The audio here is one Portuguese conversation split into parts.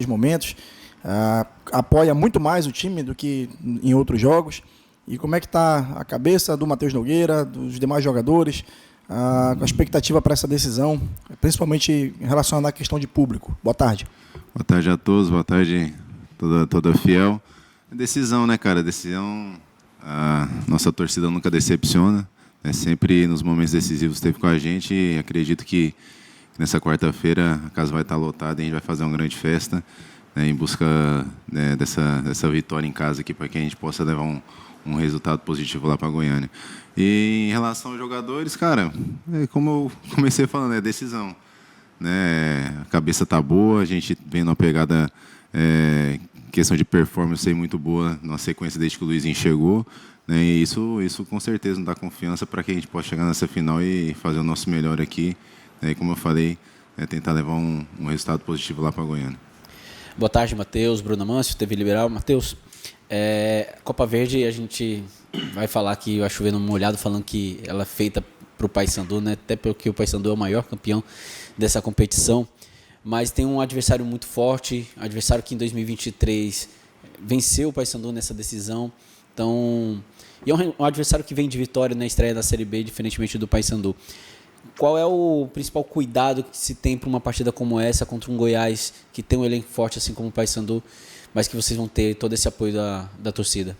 momentos, apoia muito mais o time do que em outros jogos. E como é que está a cabeça do Matheus Nogueira, dos demais jogadores, a expectativa para essa decisão, principalmente relacionada à questão de público? Boa tarde. Boa tarde a todos, boa tarde toda fiel. Decisão, né, cara? Decisão, a nossa torcida nunca decepciona, né? Sempre nos momentos decisivos esteve com a gente e acredito que nessa quarta-feira a casa vai estar lotada e a gente vai fazer uma grande festa, né, em busca, né, dessa vitória em casa aqui para que a gente possa levar um resultado positivo lá para Goiânia. E em relação aos jogadores, cara, como eu comecei falando, é decisão, né? A cabeça tá boa, a gente vem numa pegada, questão de performance muito boa na sequência desde que o Luizinho chegou, né? E isso com certeza nos dá confiança para que a gente possa chegar nessa final e fazer o nosso melhor aqui, né? E como eu falei, tentar levar um resultado positivo lá para Goiânia. Boa tarde, Matheus, Bruno Amâncio, TV Liberal. Matheus, Copa Verde, a gente vai falar que vai chover no molhado, falando que ela é feita para o Paysandu, né? Até porque o Paysandu é o maior campeão dessa competição, mas tem um adversário muito forte, adversário que em 2023 venceu o Paysandu nessa decisão, então, e é um adversário que vem de vitória na estreia da Série B, diferentemente do Paysandu. Qual é o principal cuidado que se tem para uma partida como essa contra um Goiás que tem um elenco forte assim como o Paysandu, mas que vocês vão ter todo esse apoio da torcida?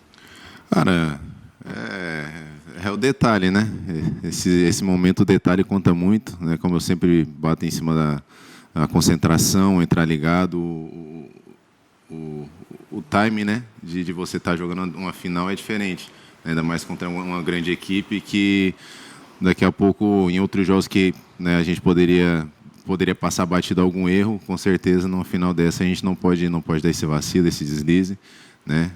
Cara, é o detalhe, né? Esse momento, o detalhe conta muito, né? Como eu sempre bato em cima da concentração, entrar ligado, o time, né? De você estar jogando uma final é diferente, né? Ainda mais contra uma grande equipe que daqui a pouco, em outros jogos que, né, a gente poderia passar batido algum erro, com certeza numa final dessa a gente não pode dar esse vacilo, esse deslize, né?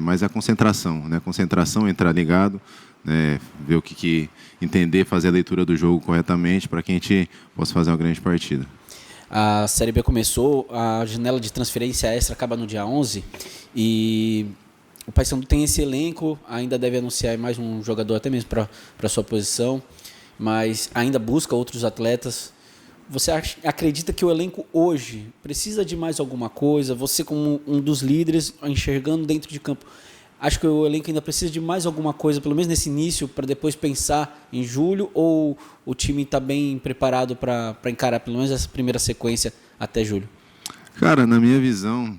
Mas a concentração, né? Concentração, entrar ligado, né? Ver o que entender, fazer a leitura do jogo corretamente para que a gente possa fazer uma grande partida. A Série B começou, a janela de transferência extra acaba no dia 11 e o Paysandu tem esse elenco, ainda deve anunciar mais um jogador até mesmo para a sua posição, mas ainda busca outros atletas. Você acredita que o elenco hoje precisa de mais alguma coisa? Você, como um dos líderes, enxergando dentro de campo, acha que o elenco ainda precisa de mais alguma coisa, pelo menos nesse início, para depois pensar em julho? Ou o time está bem preparado para encarar pelo menos essa primeira sequência até julho? Cara, na minha visão,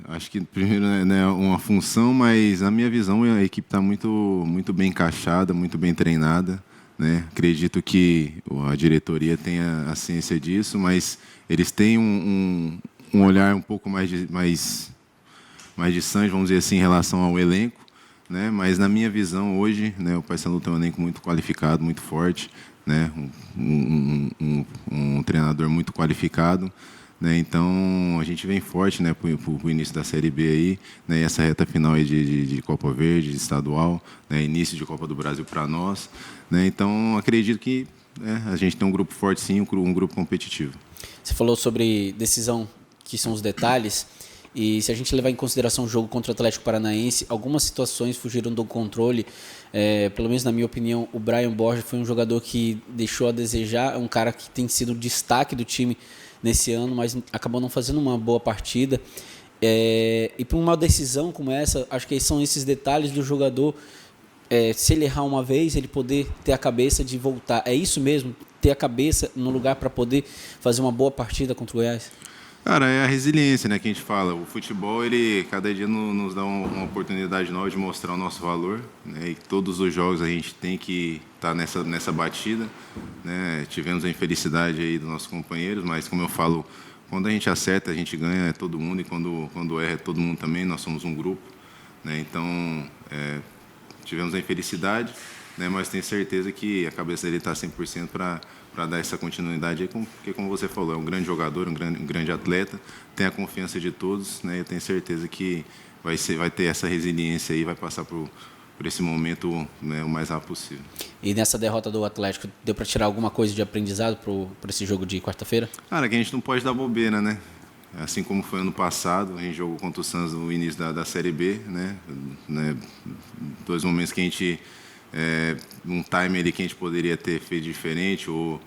acho que primeiro não é uma função, mas na minha visão a equipe está muito bem encaixada, muito bem treinada, né? Acredito que a diretoria tenha a ciência disso, mas eles têm um olhar um pouco mais distante, vamos dizer assim, em relação ao elenco, né? Mas na minha visão hoje, né, o Paysandu tem um elenco muito qualificado, muito forte, né? Um treinador muito qualificado, né? Então a gente vem forte, né, para o início da Série B aí, né? E essa reta final aí de Copa Verde, de estadual, né? Início de Copa do Brasil para nós, né? Então acredito que a gente tem um grupo forte, sim, um grupo competitivo. Você falou sobre decisão, que são os detalhes, e se a gente levar em consideração o jogo contra o Atlético Paranaense, algumas situações fugiram do controle. Pelo menos na minha opinião, o Brian Borges foi um jogador que deixou a desejar, é um cara que tem sido destaque do time nesse ano, mas acabou não fazendo uma boa partida. E para uma decisão como essa, acho que são esses detalhes do jogador, se ele errar uma vez, ele poder ter a cabeça de voltar. É isso mesmo? Ter a cabeça no lugar para poder fazer uma boa partida contra o Goiás? Cara, é a resiliência, né, que a gente fala. O futebol, ele cada dia nos dá uma oportunidade nova de mostrar o nosso valor, né, e todos os jogos a gente tem que estar nessa batida, né. Tivemos a infelicidade aí dos nossos companheiros, mas como eu falo, quando a gente acerta, a gente ganha, é todo mundo, e quando erra, é todo mundo também. Nós somos um grupo, né, então tivemos a infelicidade, né, mas tenho certeza que a cabeça dele está 100% para dar essa continuidade aí, porque, como você falou, é um grande jogador, um grande atleta, tem a confiança de todos, né? Eu tenho certeza que vai ter essa resiliência aí, vai passar por esse momento, né, o mais rápido possível. E nessa derrota do Atlético, deu para tirar alguma coisa de aprendizado para esse jogo de quarta-feira? Cara, que a gente não pode dar bobeira, né? Assim como foi ano passado, a gente jogou contra o Santos no início da Série B, né? Dois momentos que a gente, um time ali que a gente poderia ter feito diferente ou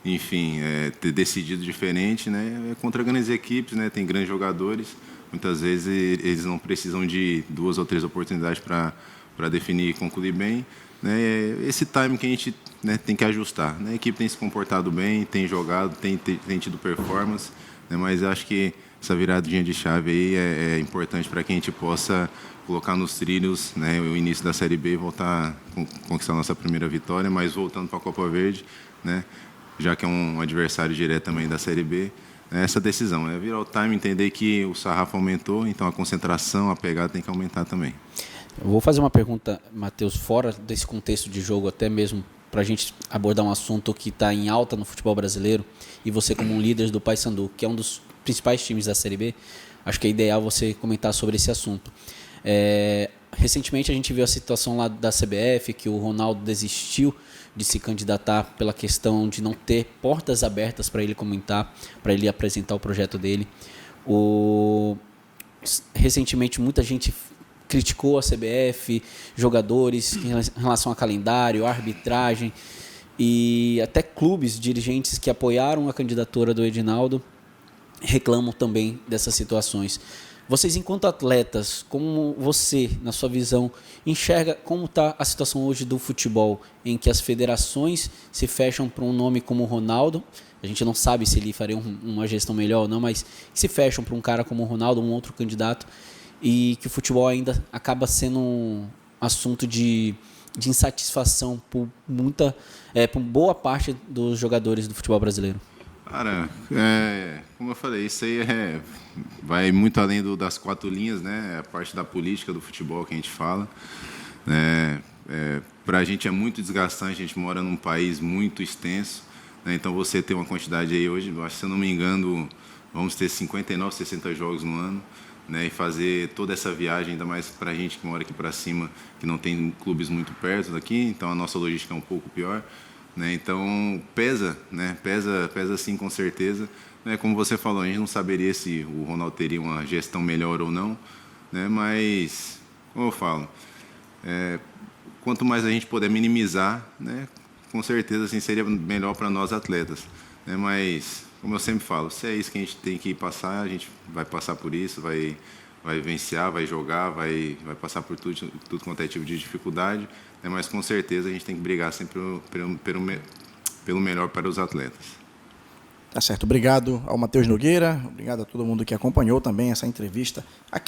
enfim, ter decidido diferente, né? Contra grandes equipes, né? Tem grandes jogadores. Muitas vezes eles não precisam de 2 ou 3 oportunidades para definir e concluir bem. Né? Esse time que a gente, né, tem que ajustar. Né? A equipe tem se comportado bem, tem jogado, tem tido performance, né? Mas acho que essa viradinha de chave aí é importante para que a gente possa colocar nos trilhos, né, o início da Série B e voltar a conquistar a nossa primeira vitória, mas voltando para a Copa Verde, né, já que é um adversário direto também da Série B, essa decisão é virar o time, entender que o sarrafo aumentou, então a concentração, a pegada tem que aumentar também. Eu vou fazer uma pergunta, Matheus, fora desse contexto de jogo, até mesmo para a gente abordar um assunto que está em alta no futebol brasileiro, e você como um líder do Paysandu, que é um dos principais times da Série B, acho que é ideal você comentar sobre esse assunto. Recentemente a gente viu a situação lá da CBF, que o Ronaldo desistiu de se candidatar pela questão de não ter portas abertas para ele comentar, para ele apresentar o projeto dele. Recentemente muita gente criticou a CBF, jogadores em relação a calendário, arbitragem, e até clubes, dirigentes que apoiaram a candidatura do Edinaldo reclamam também dessas situações. Vocês, enquanto atletas, como você, na sua visão, enxerga como está a situação hoje do futebol, em que as federações se fecham para um nome como o Ronaldo? A gente não sabe se ele faria uma gestão melhor ou não, mas se fecham para um cara como o Ronaldo, um outro candidato, e que o futebol ainda acaba sendo um assunto de insatisfação por boa parte dos jogadores do futebol brasileiro. Cara, como eu falei, isso aí vai muito além das 4 linhas, né? É a parte da política do futebol que a gente fala. Para a gente é muito desgastante, a gente mora num país muito extenso, né? Então você tem uma quantidade aí hoje, acho que se eu não me engano, vamos ter 59, 60 jogos no ano, né? E fazer toda essa viagem, ainda mais para a gente que mora aqui para cima, que não tem clubes muito perto daqui, então a nossa logística é um pouco pior. Né? Então pesa, né? Pesa sim, com certeza. Né? Como você falou, a gente não saberia se o Ronaldo teria uma gestão melhor ou não, né? Mas, como eu falo, quanto mais a gente puder minimizar, né? Com certeza assim, seria melhor para nós atletas. Né? Mas, como eu sempre falo, se é isso que a gente tem que passar, a gente vai passar por isso, vai vencer, vai jogar, vai passar por tudo quanto é tipo de dificuldade, né? Mas com certeza a gente tem que brigar sempre pelo melhor para os atletas. Tá certo. Obrigado ao Matheus Nogueira, obrigado a todo mundo que acompanhou também essa entrevista aqui